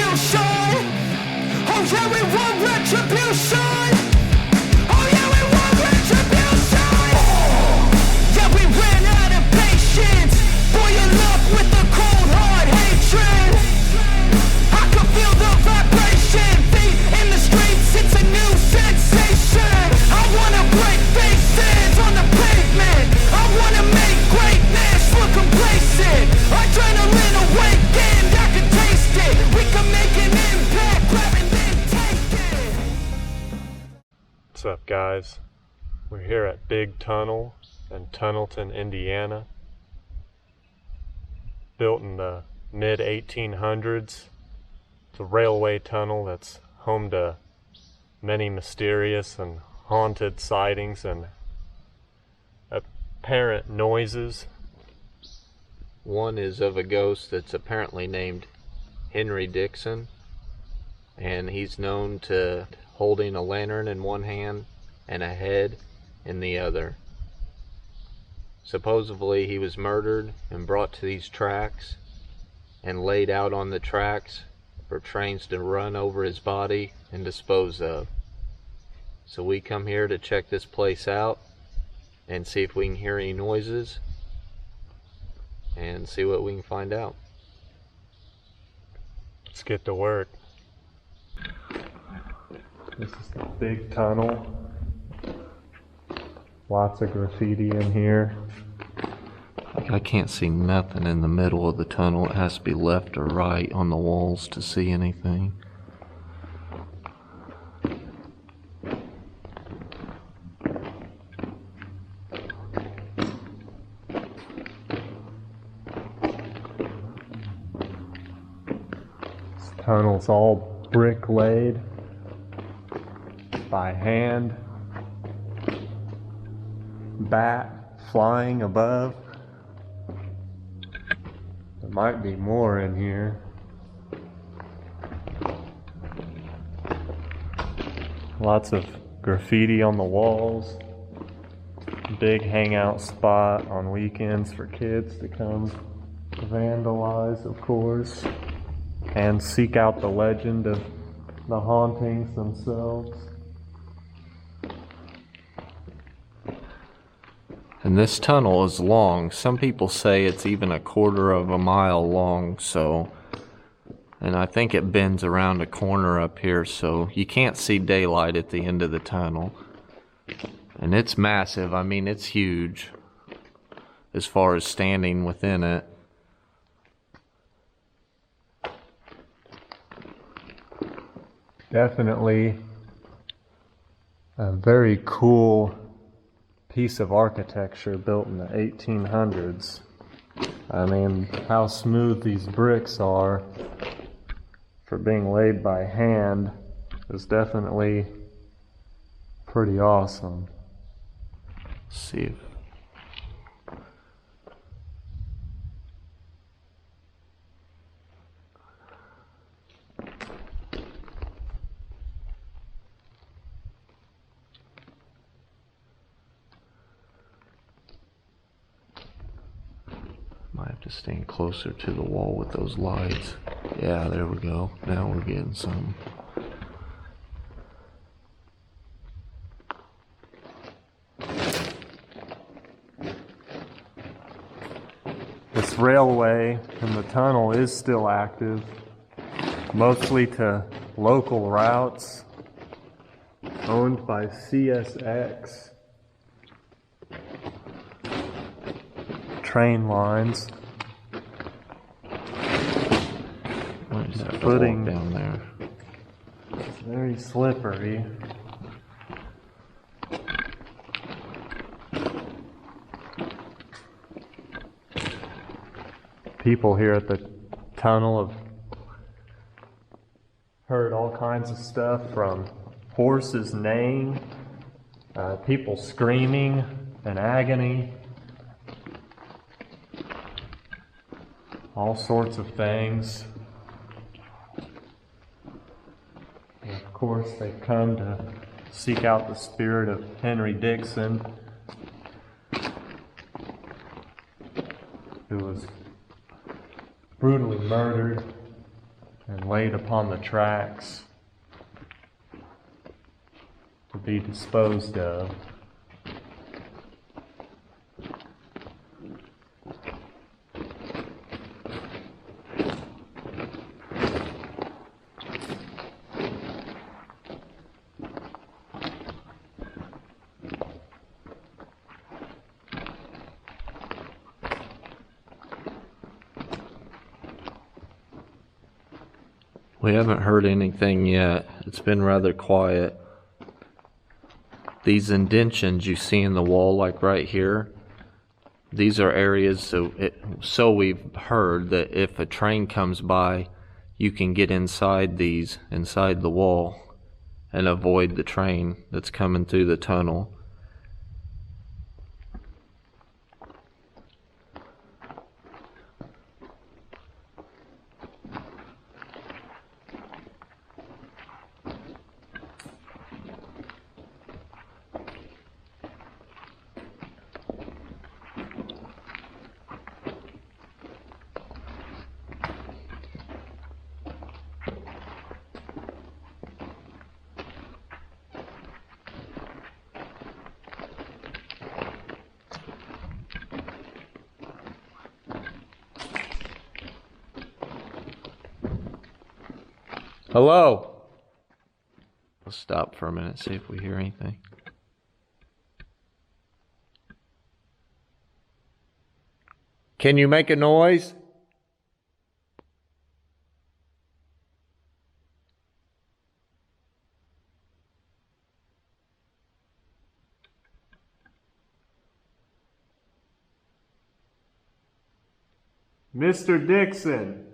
retribution. Oh yeah, we want retribution. Oh yeah, we want retribution. Yeah, we ran out of patience. Boil up with the cold hard hatred. I can feel the vibration. Feet in the streets, it's a new sensation. I wanna break faces on the pavement. I wanna make greatness look complacent. Adrenaline awakened, I can taste it. We can make an impact, grab and then take it. What's up, guys? We're here at Big Tunnel in Tunnelton, Indiana. Built in the mid-1800s. It's a railway tunnel that's home to many mysterious and haunted sightings and apparent noises. One is of a ghost that's apparently named Henry Dixon, and he's known to holding a lantern in one hand and a head in the other. Supposedly he was murdered and brought to these tracks and laid out on the tracks for trains to run over his body and dispose of. So we come here to check this place out and see if we can hear any noises and see what we can find out. Let's get to work. This is the big tunnel. Lots of graffiti in here. I can't see nothing in the middle of the tunnel. It has to be left or right on the walls to see anything. This tunnel's all brick laid by hand. Bat flying above. There might be more in here. Lots of graffiti on the walls. Big hangout spot on weekends for kids to come vandalize, of course, and seek out the legend of the hauntings themselves. And this tunnel is long. Some people say it's even a quarter of a mile long, and I think it bends around a corner up here, so you can't see daylight at the end of the tunnel. And it's massive. I mean, it's huge as far as standing within it. Definitely a very cool piece of architecture built in the 1800s. I mean, how smooth these bricks are for being laid by hand is definitely pretty awesome. Let's see if might have to stand closer to the wall with those lights. Yeah, there we go. Now we're getting some. This railway in the tunnel is still active, mostly to local routes owned by CSX train lines. What is that Footing down there? It's very slippery. People here at the tunnel have heard all kinds of stuff, from horses neighing, people screaming in agony, all sorts of things. And of course, they've come to seek out the spirit of Henry Dixon, who was brutally murdered and laid upon the tracks to be disposed of. We haven't heard anything yet. It's been rather quiet. These indentions you see in the wall, like right here, these are areas so we've heard that if a train comes by, you can get inside the wall and avoid the train that's coming through the tunnel. Hello? Let's stop for a minute, see if we hear anything. Can you make a noise? Mr. Dixon.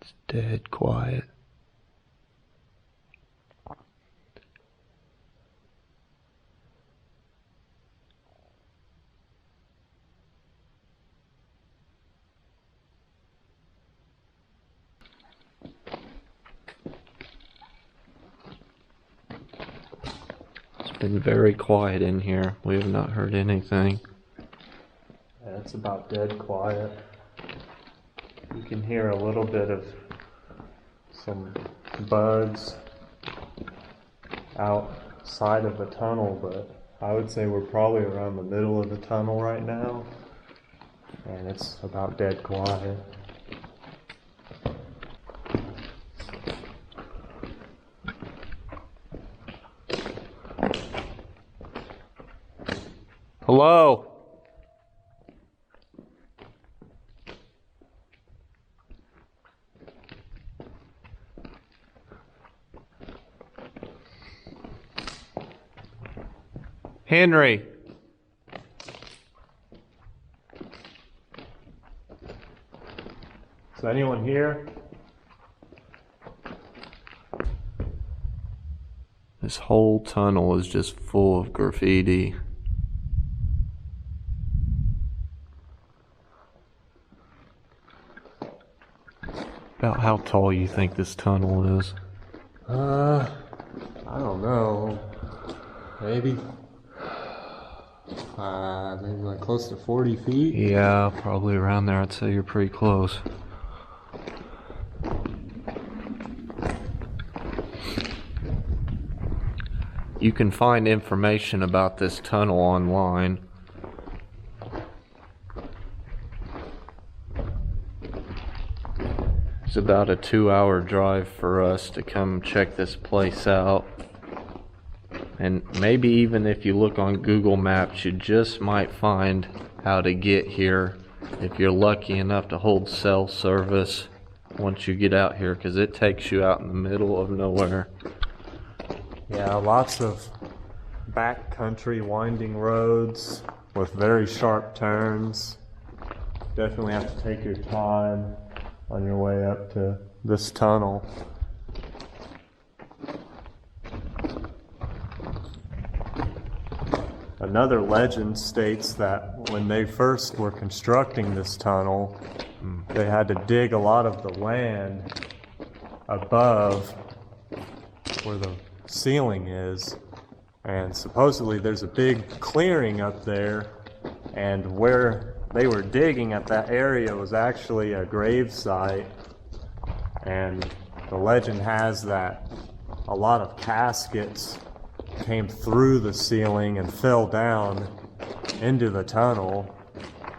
It's dead quiet. It's been very quiet in here. We have not heard anything. Yeah, it's about dead quiet. You can hear a little bit of some bugs outside of the tunnel, but I would say we're probably around the middle of the tunnel right now, and it's about dead quiet. Hello? Henry. Is anyone here? This whole tunnel is just full of graffiti. About how tall you think this tunnel is? I don't know. Maybe like close to 40 feet. Yeah, probably around there. I'd say you're pretty close. You can find information about this tunnel online. It's about a 2-hour drive for us to come check this place out. And maybe even if you look on Google Maps, you just might find how to get here if you're lucky enough to hold cell service once you get out here, because it takes you out in the middle of nowhere. Yeah, lots of backcountry winding roads with very sharp turns. Definitely have to take your time on your way up to this tunnel. another legend states that when they first were constructing this tunnel, they had to dig a lot of the land above where the ceiling is, and supposedly there's a big clearing up there, and where they were digging at that area was actually a grave site, and the legend has that a lot of caskets came through the ceiling and fell down into the tunnel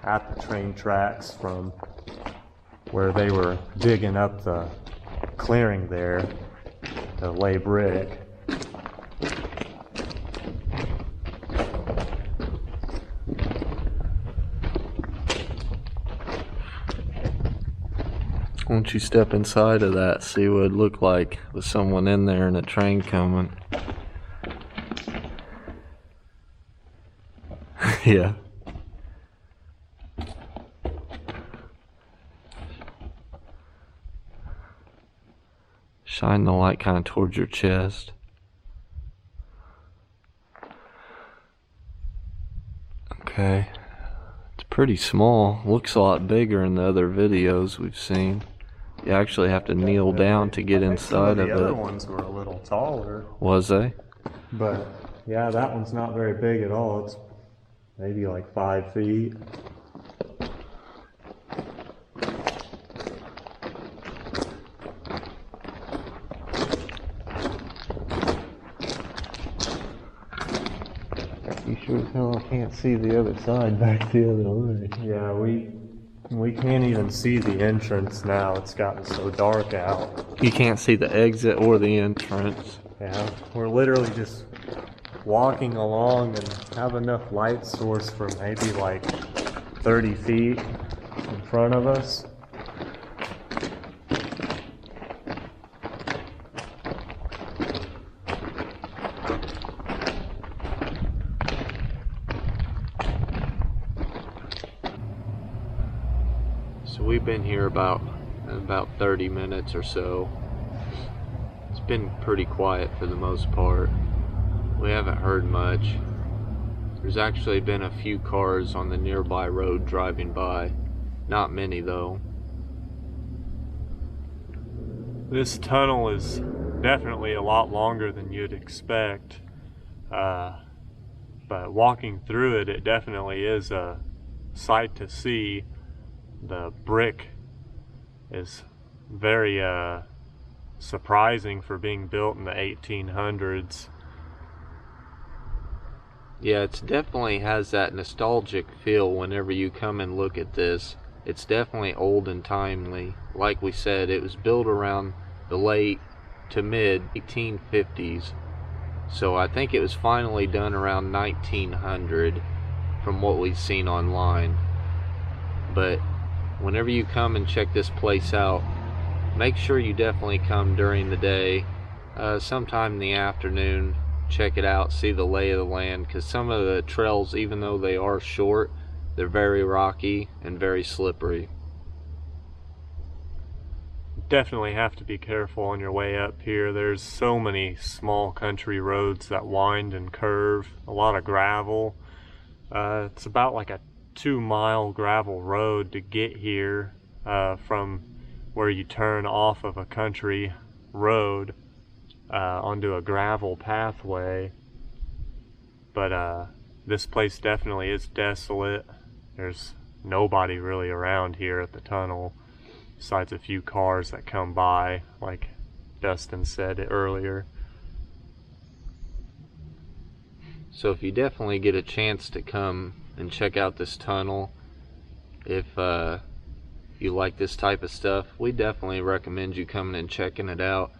at the train tracks from where they were digging up the clearing there to lay brick. Won't you step inside of that, see what it looked like with someone in there and a train coming? Yeah. Shine the light kind of towards your chest. Okay. It's pretty small. Looks a lot bigger in the other videos we've seen. You actually have to kneel down to get inside of it. The other ones were a little taller. Was they? But yeah, that one's not very big at all. It's maybe like 5 feet. You sure as hell I can't see the other side back the other way. Yeah, we can't even see the entrance now. It's gotten so dark out. You can't see the exit or the entrance. Yeah, we're literally just walking along and have enough light source for maybe like 30 feet in front of us. So we've been here about 30 minutes or so. It's been pretty quiet for the most part. We haven't heard much. There's actually been a few cars on the nearby road driving by. Not many though. This tunnel is definitely a lot longer than you'd expect. But walking through it, it definitely is a sight to see. The brick is very surprising for being built in the 1800s. Yeah, it definitely has that nostalgic feel whenever you come and look at this. It's definitely old and timely. Like we said, it was built around the late to mid 1850s. So I think it was finally done around 1900 from what we've seen online. But whenever you come and check this place out, make sure you definitely come during the day, sometime in the afternoon. Check it out, see the lay of the land, because some of the trails, even though they are short, they're very rocky and very slippery. Definitely have to be careful on your way up here. There's so many small country roads that wind and curve, a lot of gravel. It's about like a 2-mile gravel road to get here from where you turn off of a country road onto a gravel pathway. But this place definitely is desolate. There's nobody really around here at the tunnel besides a few cars that come by, like Dustin said it earlier. So if you definitely get a chance to come and check out this tunnel, if you like this type of stuff, we definitely recommend you coming and checking it out.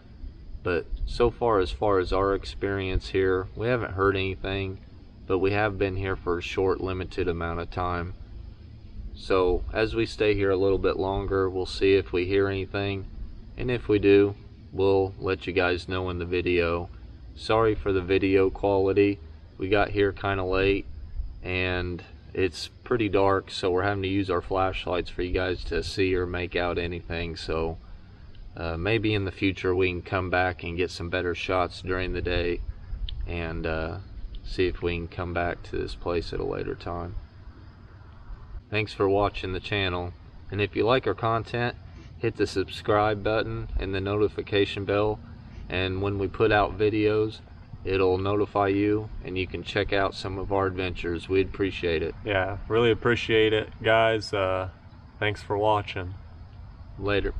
But so far as our experience here, we haven't heard anything, but we have been here for a short, limited amount of time. So as we stay here a little bit longer, we'll see if we hear anything, and if we do, we'll let you guys know in the video. Sorry for the video quality. We got here kind of late and it's pretty dark, so we're having to use our flashlights for you guys to see or make out anything. So maybe in the future we can come back and get some better shots during the day and see if we can come back to this place at a later time. Thanks for watching the channel, and if you like our content, hit the subscribe button and the notification bell, and when we put out videos, it'll notify you and you can check out some of our adventures. We'd appreciate it. Yeah, really appreciate it, guys. Thanks for watching. Later.